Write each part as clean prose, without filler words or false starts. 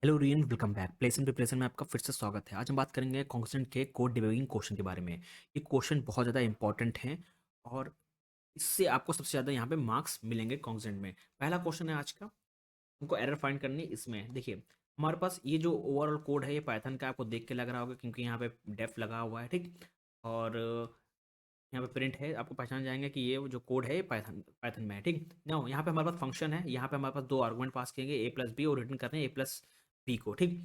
Hello rayon, welcome back. Place and preparation में आपका फिर से स्वागत है। आज हम बात करेंगे कॉन्स्टेंट के कोड डिबगिंग क्वेश्चन के बारे में। ये क्वेश्चन बहुत ज़्यादा इंपॉर्टेंट हैं और इससे आपको सबसे ज़्यादा यहाँ पे मार्क्स मिलेंगे कॉन्स्टेंट में। पहला क्वेश्चन है आज का, हमको एरर फाइंड करनी है। इसमें देखिए, हमारे पास ये जो ओवरऑल कोड है ये पाइथन का आपको देख के लग रहा होगा क्योंकि यहाँ पे डेफ लगा हुआ है, ठीक। और यहाँ पे प्रिंट है, आपको पहचान जाएंगे कि ये जो कोड है ये पाइथन पाइथन में है, ठीक ना। यहाँ पे हमारे पास फंक्शन है, यहाँ पे हमारे पास दो आर्गुमेंट पास किएंगे, ए प्लस बी, और रिटर्न कर रहे हैं ए प्लस बी को, ठीक।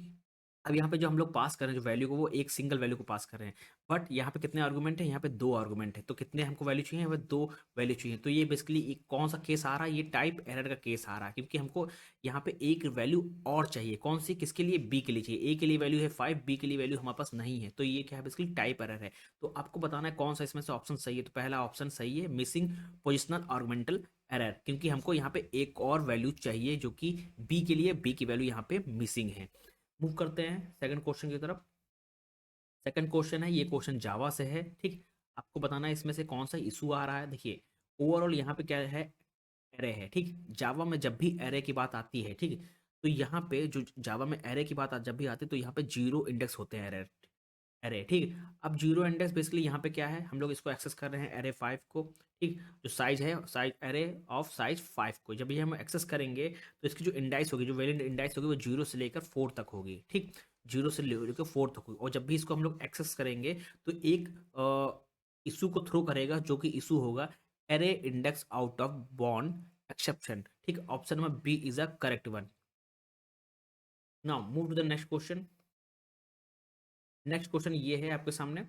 अब यहाँ पे जो हम लोग पास कर रहे हैं जो वैल्यू को, वो एक सिंगल वैल्यू को पास कर रहे हैं। बट यहाँ पे कितने आर्गुमेंट है? यहाँ पे दो आर्गुमेंट है, तो कितने हमको वैल्यू चाहिए? यहाँ पे दो वैल्यू चाहिए। तो ये बेसिकली एक कौन सा केस आ रहा है? ये टाइप एरर का केस आ रहा है, क्योंकि हमको यहाँ पे एक वैल्यू और चाहिए। कौन सी? किसके लिए? बी के लिए चाहिए। ए के लिए वैल्यू है 5, बी के लिए वैल्यू हमारे पास नहीं है, तो ये क्या है? बेसिकली टाइप एरर है। तो आपको बताना है कौन सा इसमें से ऑप्शन सही है। तो पहला ऑप्शन सही है, मिसिंग पोजिशनल आर्गुमेंटल एरर, क्योंकि हमको यहाँ पे एक और वैल्यू चाहिए जो कि बी के लिए, बी की वैल्यू यहाँ पे मिसिंग है। मूव करते हैं सेकंड क्वेश्चन की तरफ। सेकंड क्वेश्चन है, ये क्वेश्चन जावा से है, ठीक। आपको बताना है इसमें से कौन सा इशू आ रहा है। देखिए, ओवरऑल यहाँ पे क्या है? एरे है, ठीक। जावा में जब भी एरे की बात आती है, ठीक, तो यहाँ पे जो जावा में एरे की बात जब भी आती है तो यहाँ पे जीरो इंडेक्स होते हैं एरे एरे, ठीक। अब जीरो इंडेक्स बेसिकली यहाँ पे क्या है? हम लोग इसको एक्सेस कर रहे हैं एरे 5 को, ठीक। जो साइज है, साइज एरे ऑफ साइज 5 को जब ये हम एक्सेस करेंगे तो इसकी जो इंडाइस होगी, जो वेरिएंट इंडाइस होगी, वो जीरो से लेकर 4 तक होगी, ठीक। जीरो से लेकर 4 तक होगी। और जब भी इसको हम लोग एक्सेस करेंगे तो एक इशू को थ्रो करेगा, जो कि इशू होगा array index out of bound exception, ठीक। Option number B is a correct one. Now move to the next question. Next question ये है आपके सामने।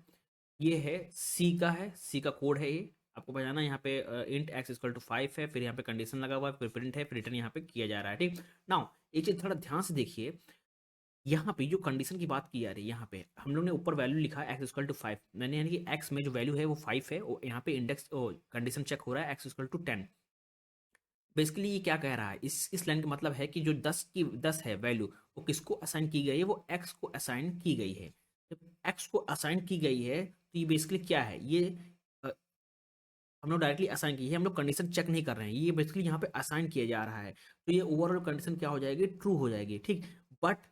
ये है सी का, है सी का कोड है ये। आपको बताना यहाँ पे इंट एक्स इक्वल टू 5 है, फिर यहाँ पे कंडीशन लगा हुआ है, फिर प्रिंट है, फिर रिटर्न यहाँ पे किया जा रहा है, ठीक। नाउ ये चीज थोड़ा ध्यान से देखिए। यहाँ पे जो कंडीशन की बात की जा रही है, यहाँ पे हम लोग ने ऊपर वैल्यू लिखा है एक्स इक्वल टू 5, मैंने यानी कि एक्स में जो वैल्यू है वो 5 है, और यहाँ पे इंडेक्स कंडीशन चेक हो रहा है एक्स इक्वल टू 10। बेसिकली ये क्या कह रहा है? इस लाइन का मतलब है कि जो 10 है वैल्यू, वो किसको असाइन की गई है? वो एक्स को असाइन की गई है। जब एक्स को असाइन की गई है तो ये बेसिकली क्या है? ये अ, हम लोग डायरेक्टली असाइन की है, हम लोग कंडीशन चेक नहीं कर रहे हैं, ये बेसिकली यहाँ पे असाइन किया जा रहा है। तो ये ओवरऑल कंडीशन क्या हो जाएगी? ट्रू हो जाएगी, ठीक। बट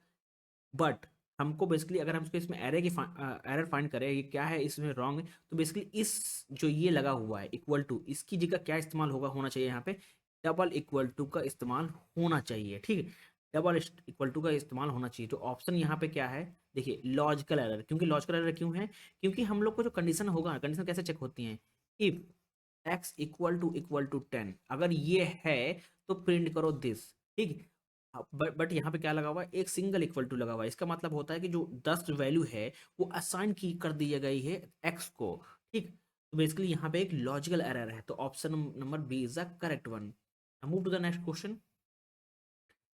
बट हमको बेसिकली अगर हम इसको इसमें एरे की एरर फाइंड करें, ये क्या है इसमें रॉन्ग है, तो बेसिकली इस जो ये लगा हुआ है इक्वल टू, इसकी जगह क्या इस्तेमाल होना चाहिए? यहाँ पे डबल इक्वल टू का इस्तेमाल होना चाहिए, ठीक। डबल इक्वल टू का इस्तेमाल होना चाहिए। तो ऑप्शन यहाँ पे क्या है? देखिए, लॉजिकल एरर। क्योंकि लॉजिकल एरर क्यों है? क्योंकि हम लोग को जो कंडीशन होगा, कंडीशन कैसे चेक होती है? इफ एक्स इक्वल टू 10, अगर ये है तो प्रिंट करो दिस, ठीक। बट यहाँ पे क्या लगा हुआ है? एक सिंगल इक्वल टू लगा हुआ है। इसका मतलब होता है कि जो 10 वैल्यू है वो असाइन की कर दी गई है एक्स को, ठीक। तो बेसिकली यहाँ पे एक लॉजिकल एरर है, तो option number B is the correct one. Move to the next question.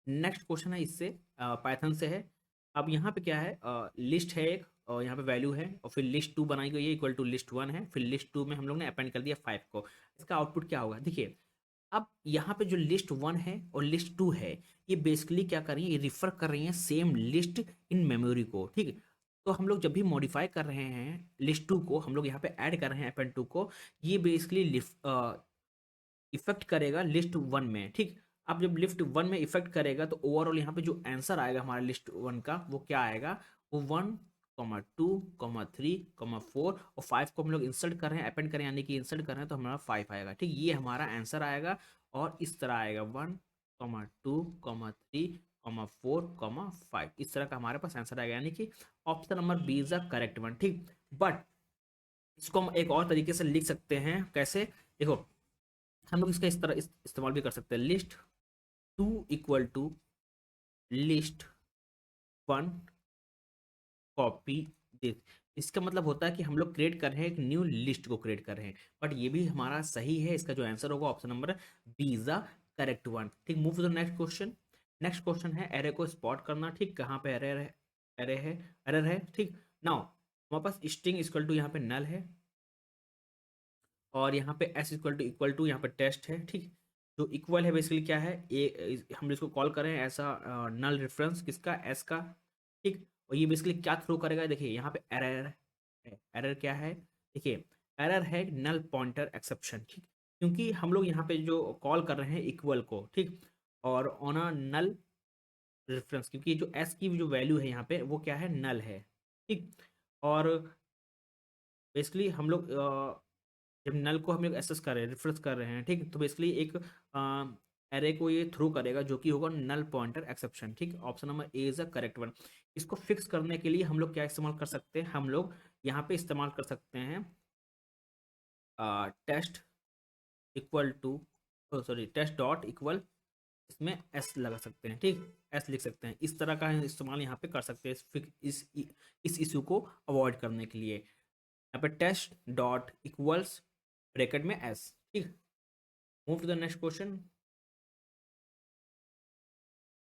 Next question है इससे पाइथन से है। अब यहाँ पे क्या है? लिस्ट है एक, और यहाँ पे वैल्यू है, और फिर लिस्ट 2 बनाई गई है इक्वल टू लिस्ट 1 है, फिर लिस्ट 2 में हम लोग ने अपेंड कर दिया 5 को। इसका आउटपुट क्या होगा? देखिए, अब यहाँ पे जो लिस्ट 1 है और लिस्ट 2 है, ये बेसिकली क्या कर रही है? ये रिफर कर रही है सेम लिस्ट इन मेमोरी को, ठीक। तो हम लोग जब भी मॉडिफाई कर रहे हैं लिस्ट 2 को, हम लोग यहाँ पे ऐड कर रहे हैं अपेंड 2 को, ये बेसिकली इफेक्ट करेगा लिस्ट 1 में, ठीक। अब जब लिस्ट 1 में इफेक्ट करेगा तो ओवरऑल यहाँ पे जो आंसर आएगा हमारा लिस्ट 1 का, वो क्या आएगा? वो 1, 2, 3, 4 और 5 को हम लोग इंसर्ट कर रहे हैं, अपेंड करें यानी कि इंसर्ट कर रहे हैं, तो हमारा 5 आएगा, ठीक। ये हमारा आंसर आएगा। और इस तरह आएगा 1, 2, 3, 4, 5, इस तरह का हमारे पास आंसर आएगा, यानी कि option number B is the correct one, ठीक। बट इसको हम एक और तरीके से लिख सकते हैं, कैसे? देखो, हम लोग इसका इस तरह इस्तेमाल भी कर सकते हैं। List 2 equal to list 1 copy this. इसका मतलब होता है कि हम लोग क्रिएट कर रहे हैं, एक न्यू लिस्ट को क्रिएट कर रहे हैं। बट ये भी हमारा सही है, इसका जो आंसर होगा option number B is the correct one, ठीक। Move to the next question. Next question है एरे को स्पॉट करना, ठीक। कहाँ पे एरर है? एरे है, एरर है, ठीक। नाउ हमारे पास स्ट्रिंग इक्वल टू यहाँ पे नल है, और यहाँ पे एस इक्वल टू यहाँ पे टेस्ट है, ठीक। जो इक्वल है बेसिकली क्या है? हम इसको कॉल करें ऐसा नल रेफरेंस किसका? एस का, ठीक। और ये बेसिकली क्या थ्रो करेगा? देखिए यहाँ पे एरर है। एरर क्या है? देखिए, एरर है नल पॉइंटर एक्सेप्शन, ठीक। क्योंकि हम लोग यहाँ पे जो कॉल कर रहे हैं इक्वल को, ठीक, और ऑन अ नल रेफरेंस, क्योंकि ये जो एस की जो वैल्यू है यहाँ पे वो क्या है, नल है। ठीक। और बेसिकली हम लोग जब नल को हम लोग एसेस कर रहे हैं, रेफरेंस कर रहे हैं, ठीक, तो बेसिकली एक एरे को ये थ्रो करेगा जो कि होगा नल पॉइंटर एक्सेप्शन। ठीक, option number A is a correct one. इसको फिक्स करने के लिए हम लोग क्या इस्तेमाल कर सकते हैं, हम लोग यहाँ पे इस्तेमाल कर सकते हैं test equal to, sorry, test dot equal, इसमें एस लगा सकते हैं। ठीक, एस लिख सकते हैं। इस तरह का इस्तेमाल यहाँ पे कर सकते हैं इस इशू को अवॉइड करने के लिए। यहाँ पे टेस्ट डॉट इक्वल्स ब्रैकेट में एस। ठीक, move to the next question.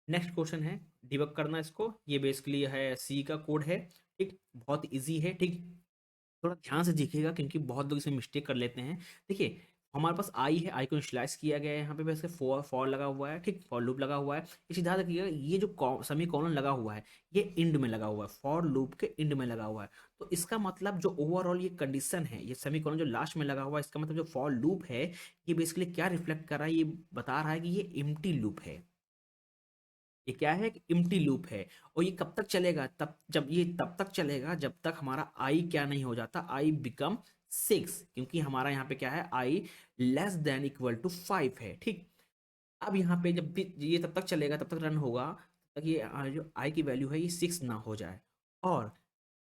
Next question है डिबग करना इसको, ये बेसिकली है सी का कोड है। ठीक, बहुत इजी है। ठीक, थोड़ा ध्यान से देखिएगा क्योंकि बहुत लोग इसमें मिस्टेक कर लेते हैं। देखिए, हमारे पास आई है, आई को इनिशियलाइज किया गया है, यहाँ पे वैसे फॉर लगा हुआ है। ठीक, फॉर लूप लगा हुआ है। इसी ध्यान रखिएगा, ये जो सेमी कॉलन लगा हुआ है ये इंड में लगा हुआ है, फॉर लूप के इंड में लगा हुआ है। तो इसका मतलब जो ओवरऑल ये कंडीशन है, ये सेमी कॉलन जो लास्ट में लगा हुआ है, इसका मतलब जो फॉर लूप है ये बेसिकली क्या रिफ्लेक्ट कर रहा है, ये बता रहा है कि ये एम्प्टी लूप है। ये क्या है, कि इम्प्टी लूप है। और ये कब तक चलेगा, तब तक चलेगा जब तक हमारा आई क्या नहीं हो जाता, आई बिकम 6, क्योंकि हमारा यहाँ पे क्या है, आई लेस देन इक्वल टू 5 है। ठीक, अब यहाँ पे जब भी ये तब तक चलेगा, तब तक रन होगा, तब तक ये जो आई की वैल्यू है ये 6 ना हो जाए। और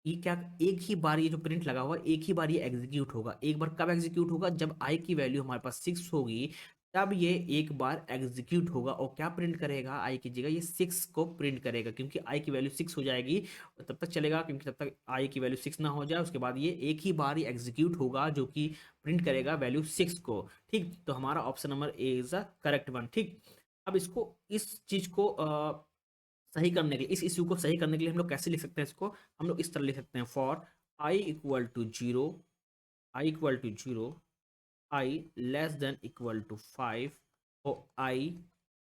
ये क्या, एक ही बार ये जो प्रिंट लगा हुआ है एक ही बार ये एग्जीक्यूट होगा। एक बार कब एग्जीक्यूट होगा, जब आई की वैल्यू हमारे पास 6 होगी, तब ये एक बार एग्जीक्यूट होगा और क्या प्रिंट करेगा, आई की जगह ये 6 को प्रिंट करेगा, क्योंकि आई की वैल्यू 6 हो जाएगी। और तब तक चलेगा क्योंकि तब तक आई की वैल्यू 6 ना हो जाए, उसके बाद ये एक ही बार ही एग्जीक्यूट होगा जो कि प्रिंट करेगा वैल्यू 6 को। ठीक, तो हमारा option number A is the correct one. ठीक, अब इसको, इस चीज को सही करने के लिए, इस इश्यू को सही करने के लिए हम लोग कैसे लिख सकते हैं इसको, हम लोग इस तरह लिख सकते हैं, for i equal to zero, i equal to zero, i less than equal to 5 और आई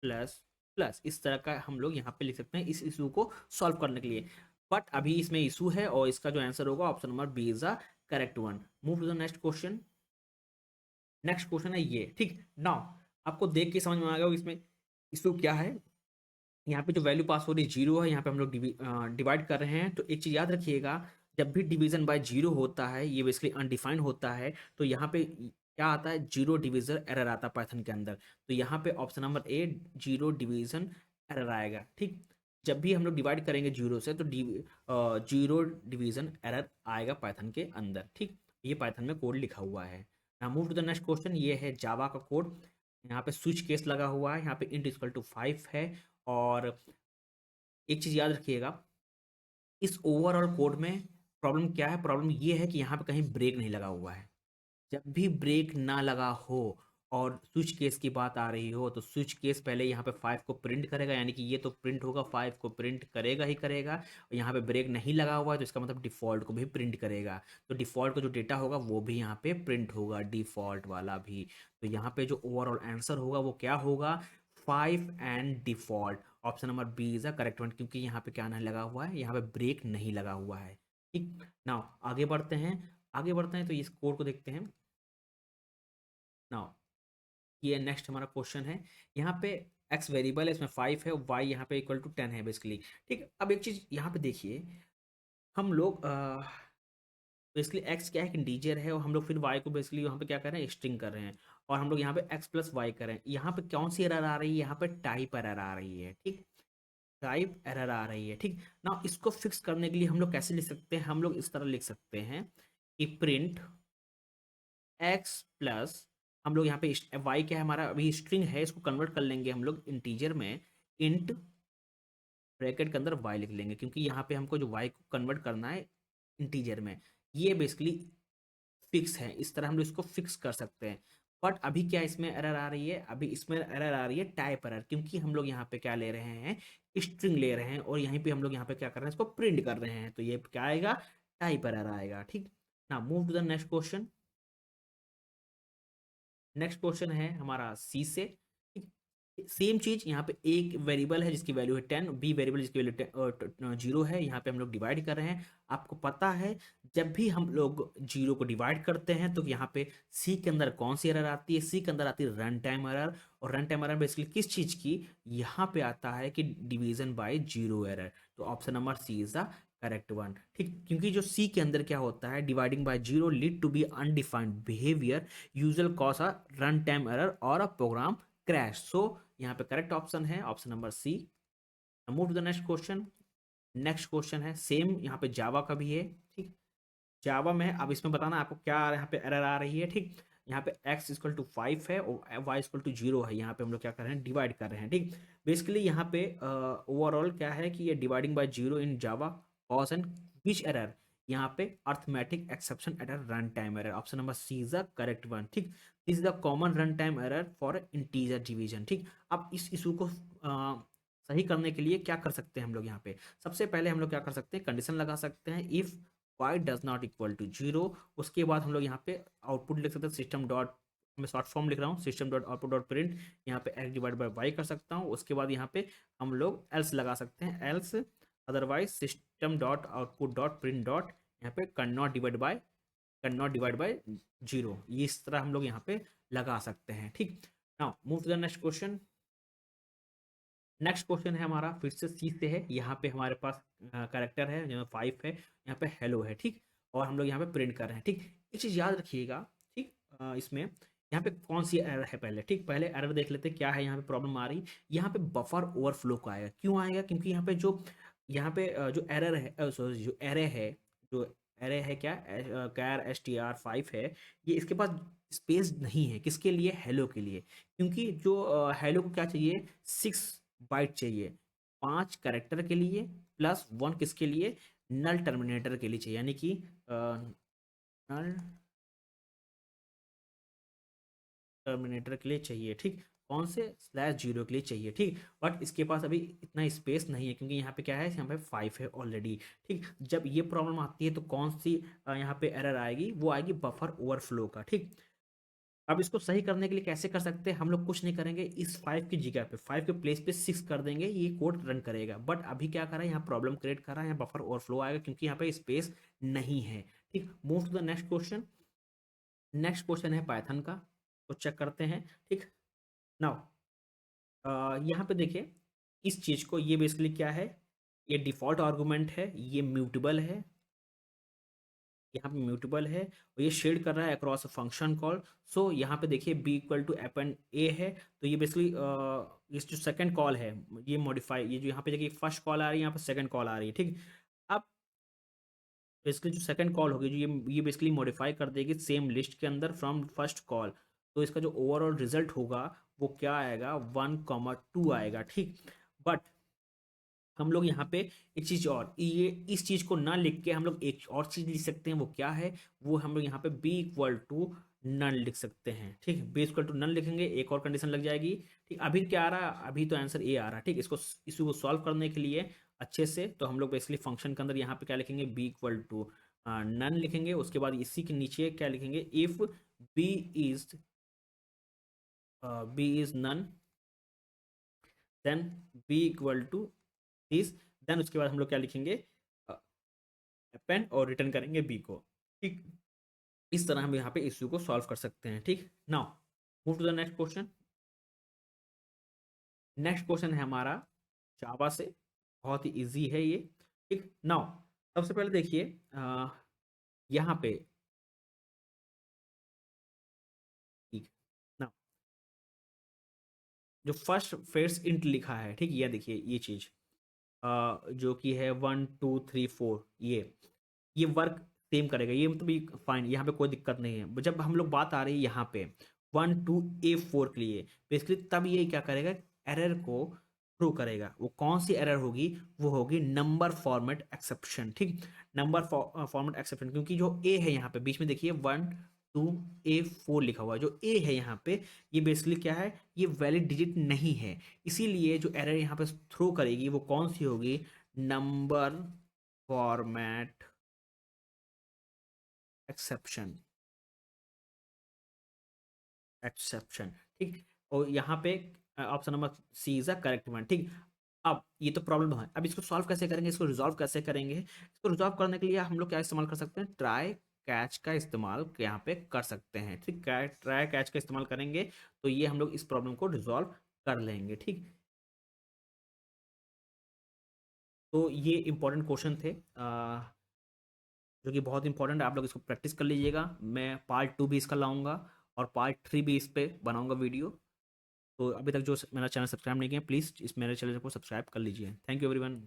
प्लस प्लस, इस तरह का हम लोग यहाँ पे लिख सकते हैं इस इशू को सॉल्व करने के लिए। बट अभी इसमें इशू है और इसका जो आंसर होगा option number B is the correct one. Move to the next question. Next question है ये। ठीक, नाउ आपको देख के समझ में आ गया इसमें इशू क्या है। यहाँ पे जो वैल्यू पास हो रही है जीरो है, यहाँ पे हम लोग डिवाइड कर रहे हैं। तो एक चीज याद रखिएगा, जब भी डिवीजन बाय जीरो होता है ये बेसिकली अनडिफाइंड होता है, तो यहाँ पे क्या आता है, जीरो डिविजन एरर आता है पाइथन के अंदर। तो यहाँ पे option number A, zero division error आएगा। ठीक, जब भी हम लोग डिवाइड करेंगे जीरो से तो जीरो डिवीजन एरर आएगा पाइथन के अंदर। ठीक, ये पाइथन में कोड लिखा हुआ है। Now move to the next question, ये है जावा का कोड। यहाँ पे स्विच केस लगा हुआ है, यहाँ पे इंट इक्वल टू 5 है। और एक चीज याद रखिएगा, इस ओवरऑल कोड में प्रॉब्लम क्या है, प्रॉब्लम ये है कि यहाँ पे कहीं ब्रेक नहीं लगा हुआ है। जब भी ब्रेक ना लगा हो और स्विच केस की बात आ रही हो, तो स्विच केस पहले यहाँ पे 5 को प्रिंट करेगा, यानी कि ये तो प्रिंट होगा, 5 को प्रिंट करेगा ही करेगा। और यहाँ पे ब्रेक नहीं लगा हुआ है तो इसका मतलब डिफॉल्ट को भी प्रिंट करेगा। तो डिफॉल्ट का जो डेटा होगा वो भी यहाँ पे प्रिंट होगा, डिफॉल्ट वाला भी। तो यहाँ पे जो ओवरऑल आंसर होगा वो क्या होगा, 5 and default. Option number B is a correct one, क्योंकि यहाँ पे क्या नहीं लगा हुआ है, यहाँ पे ब्रेक नहीं लगा हुआ है। ठीक, नाउ आगे बढ़ते हैं। आगे बढ़ते हैं तो इस कोड को देखते हैं। नाउ ये नेक्स्ट हमारा क्वेश्चन है। यहाँ पे एक्स वेरिएबल है, इसमें 5 है, वाई यहाँ पे इक्वल टू 10 है बेसिकली। ठीक, अब एक चीज यहाँ पे देखिए, हम लोग बेसिकली एक्स क्या है कि इंटीजर है, और हम लोग फिर वाई को बेसिकली यहाँ पे क्या कर रहे हैं, स्ट्रिंग कर रहे हैं। और हम लोग यहाँ पे एक्स प्लस वाई कर रहे हैं। यहाँ पे कौन सी एरर आ रही है, यहाँ पे टाइप एरर आ रही है। ठीक, टाइप एरर आ रही है। ठीक, ना इसको फिक्स करने के लिए हम लोग कैसे लिख सकते हैं, हम लोग इस तरह लिख सकते हैं कि प्रिंट एक्स प्लस, हम लोग यहाँ पे वाई क्या है, हमारा अभी स्ट्रिंग है, इसको कन्वर्ट कर लेंगे हम लोग इंटीजर में, इंट ब्रैकेट के अंदर वाई लिख लेंगे, क्योंकि यहाँ पे हमको जो वाई को कन्वर्ट करना है इंटीजर में। ये बेसिकली फिक्स है, इस तरह हम लोग इसको फिक्स कर सकते हैं। बट अभी क्या इसमें एरर आ रही है, अभी इसमें एरर आ रही है टाइप एरर, क्योंकि हम लोग यहाँ पे क्या ले रहे हैं, स्ट्रिंग ले रहे हैं, और यहीं पे हम लोग यहाँ पे क्या कर रहे हैं, इसको प्रिंट कर रहे हैं। तो ये क्या आएगा, टाइप एरर आएगा। ठीक, ना move to the next question. Next question है हमारा सी से। ठीक, सेम चीज यहाँ पे एक वेरिएबल है जिसकी वैल्यू है 10, बी वेरिएबल जिसकी वैल्यू 0 है, यहाँ पे हम लोग डिवाइड कर रहे हैं। आपको पता है जब भी हम लोग 0 को डिवाइड करते हैं तो यहाँ पे सी के अंदर कौन सी एरर आती है, सी के अंदर आती है रन टाइम एरर। और रन टाइम एरर बेसिकली किस चीज की, यहाँ पे आता है कि डिवीजन बाय 0 एरर। तो option number C is the correct one, ठीक। क्योंकि जो सी के अंदर क्या होता है, dividing by 0 lead to be undefined behaviour usual cause a run time error और अ प्रोग्राम क्रैश। सो यहाँ पे करेक्ट ऑप्शन है option number C. Move to the next question. Next question है सेम, यहाँ पे जावा का भी है, ठीक। जावा में अब इसमें बताना आपको क्या यहाँ पे एरर आ रही है, ठीक। यहाँ पे x इक्वल टू 5 है और y इक्वल टू 0 है। यहाँ पे हम लोग क्या कर रहे हैं, डिवाइड कर रहे हैं, ठीक। बेसिकली यहाँ पे ओवरऑल क्या है कि ये dividing by 0 in Java cause and which error, यहाँ पे arithmetic exception error run time error. Option number C is the correct one, ठीक। This is the common run time error for integer division, ठीक। अब इस issue को सही करने के लिए क्या कर सकते हैं हम लोग, यहाँ पे सबसे पहले हम लोग क्या कर सकते हैं, कंडीशन लगा सकते हैं if y does not equal to 0। उसके बाद हम लोग यहाँ पे आउटपुट लिख सकते हैं सिस्टम डॉट, मैं शॉर्ट फॉर्म लिख रहा हूँ, system dot output dot print, यहाँ पे x डिवाइड बाय वाई कर सकता हूँ। उसके बाद यहाँ पे हम लोग एल्स लगा सकते हैं, else otherwise system dot output dot print dot यहाँ पे कैन नॉट डिवाइड बाय 0, ये इस तरह हम लोग यहाँ पे लगा सकते हैं, ठीक। Now move to the next question. Next question है हमारा फिर से सी से है। यहाँ पे हमारे पास कैरेक्टर है जो 5 है, यहाँ पे हेलो है, ठीक। और हम लोग यहाँ पे प्रिंट कर रहे हैं, ठीक। एक चीज़ याद रखिएगा, ठीक। इसमें यहाँ पे कौन सी एरर है पहले, ठीक। पहले एरर देख लेते हैं क्या है, यहाँ पे प्रॉब्लम आ रही, यहाँ पे बफर ओवरफ्लो का आएगा। क्यों आएगा, क्योंकि यहाँ पे यहाँ पे जो एरर है, सॉरी जो एरे है, जो एरे है क्या, कैर str5 है, ये इसके पास स्पेस नहीं है, किसके लिए, हेलो के लिए। क्योंकि जो हेलो को क्या चाहिए, 6 बाइट चाहिए, 5 कैरेक्टर के लिए प्लस 1 किसके लिए, नल टर्मिनेटर के लिए चाहिए, यानी कि नल टर्मिनेटर के लिए चाहिए, ठीक। कौन से, /0 के लिए चाहिए, ठीक। बट इसके पास अभी इतना स्पेस नहीं है क्योंकि यहाँ पे क्या है, यहाँ पे 5 है ऑलरेडी, ठीक। जब ये प्रॉब्लम आती है तो कौन सी यहाँ पे एरर आएगी, वो आएगी बफर ओवरफ्लो का, ठीक। अब इसको सही करने के लिए कैसे कर सकते हैं, हम लोग कुछ नहीं करेंगे, इस 5 की जगह पे 5 के प्लेस पे 6 कर देंगे, ये कोड रन करेगा। बट अभी क्या कर रहा है, यहाँ प्रॉब्लम क्रिएट कर रहा है, यहाँ बफर ओवरफ्लो आएगा क्योंकि यहाँ पे स्पेस नहीं है, ठीक। Move to the next question. Next question है पाइथन का, तो चेक करते हैं, ठीक। नाउ यहाँ पे देखिए इस चीज को, ये बेसिकली क्या है, ये डिफॉल्ट आर्गुमेंट है, ये म्यूटेबल है, यहाँ पे म्यूटेबल है, और ये शेड कर रहा है अक्रॉस फंक्शन कॉल। सो यहाँ पे देखिए बी इक्वल टू एपन ए है, तो ये बेसिकली ये जो सेकंड कॉल है, ये मॉडिफाई, ये जो यहाँ पे देखिए फर्स्ट कॉल आ रही है, यहाँ पे सेकंड कॉल आ रही है, ठीक। अब बेसिकली जो सेकंड कॉल होगी, जो ये बेसिकली मॉडिफाई कर देगी सेम लिस्ट के अंदर फ्रॉम फर्स्ट कॉल। तो इसका जो ओवरऑल रिजल्ट होगा वो क्या आएगा, 1,2 आएगा, ठीक। बट हम लोग यहाँ पे एक चीज और, ये इस चीज को ना लिख के हम लोग एक और चीज लिख सकते हैं, वो क्या है, वो हम लोग यहाँ पे बी इक्वल टू नन लिख सकते हैं, ठीक। बी इक्वल टू नन लिखेंगे, एक और कंडीशन लग जाएगी, ठीक। अभी क्या आ रहा है, अभी तो आंसर ए आ रहा है, ठीक। इसको इशू को सॉल्व करने के लिए अच्छे से, तो हम लोग बेसिकली फंक्शन के अंदर यहाँ पे क्या लिखेंगे, बी इक्वल टू नन लिखेंगे। उसके बाद इसी के नीचे क्या लिखेंगे, if b is b is none, then b equal to this, then उसके बाद हम लोग क्या लिखेंगे, अपेंड और रिटर्न करेंगे बी को, ठीक। इस तरह हम यहाँ पे इश्यू को सॉल्व कर सकते हैं, ठीक। Now move to the next question. Next question है हमारा जावा से, बहुत ही इजी है ये, ठीक। नाउ सबसे पहले देखिए यहाँ पे, ठीक। नाउ जो फर्स्ट फेस इंट लिखा है, ठीक, ये देखिए ये चीज जो कि है 1 2 3 4, ये वर्क सेम करेगा, ये मतलब फाइन, यहाँ पे कोई दिक्कत नहीं है। जब हम लोग बात आ रही है यहाँ पे 1 2 A 4 के लिए, बेसिकली तब ये क्या करेगा, एरर को थ्रो करेगा। वो कौन सी एरर होगी, वो होगी नंबर फॉर्मेट एक्सेप्शन, ठीक। नंबर फॉर्मेट एक्सेप्शन, क्योंकि जो ए है यहाँ पे बीच में देखिए 1 2 A 4 लिखा हुआ है, जो ए है यहाँ पे, ये बेसिकली क्या है, ये वैलिड डिजिट नहीं है। इसीलिए जो एरर यहाँ पे थ्रो करेगी वो कौन सी होगी, नंबर फॉर्मेट एक्सेप्शन, एक्सेप्शन, ठीक। और यहाँ पे option number C is a correct one. ठीक, अब ये तो प्रॉब्लम है, अब इसको सॉल्व कैसे करेंगे, इसको रिजॉल्व कैसे करेंगे? इसको रिजॉल्व करने के लिए हम लोग क्या इस्तेमाल कर सकते हैं, ट्राई कैच का इस्तेमाल यहाँ पे कर सकते हैं। ठीक, ट्राई कैच का इस्तेमाल करेंगे तो ये हम लोग इस प्रॉब्लम को रिजॉल्व कर लेंगे। ठीक, तो ये इंपॉर्टेंट क्वेश्चन थे जो कि बहुत इंपॉर्टेंट है, आप लोग इसको प्रैक्टिस कर लीजिएगा। मैं पार्ट 2 भी इसका लाऊंगा और पार्ट 3 भी इस पे बनाऊंगा वीडियो। तो अभी तक जो मेरा चैनल सब्सक्राइब नहीं किया, प्लीज़ इस मेरे चैनल को सब्सक्राइब कर लीजिए। Thank you everyone.